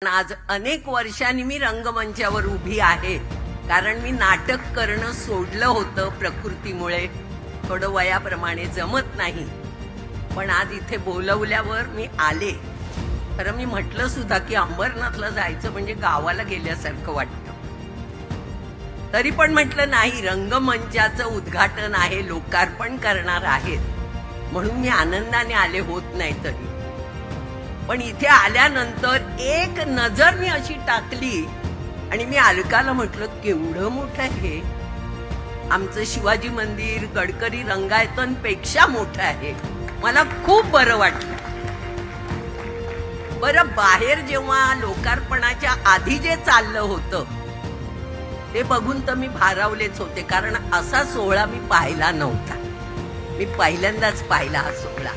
आज अनेक वर्षांनी मी रंगमंचावर उभी आहे, कारण मी नाटक करणं सोडलं होतं प्रकृतीमुळे. थोडं वयाप्रमाणे जमत नाही. पण आज इथे बोलवल्यावर मी आले. खरं मी म्हटलं सुद्धा की अंबरनाथला जायचं म्हणजे गावाला गेल्यासारखं वाटतं. तरी पण म्हटलं नाही, रंगमंचाचं उद्घाटन आहे, लोकार्पण करणार आहेत, म्हणून मी आनंदाने आले, होत नाही तरी. पण इथे आल्यानंतर एक नजर मी अशी टाकली आणि मी अलकाला म्हटलं, केवढं मोठं आहे आमचं शिवाजी मंदिर, गडकरी रंगायतनपेक्षा मोठं आहे. मला खूप बरं वाटलं. बरं, बाहेर जेव्हा लोकार्पणाच्या आधी जे चाललं होतं ते बघून तर मी भारावलेच होते, कारण असा सोहळा मी पाहिला नव्हता. मी पहिल्यांदाच पाहिला हा सोहळा.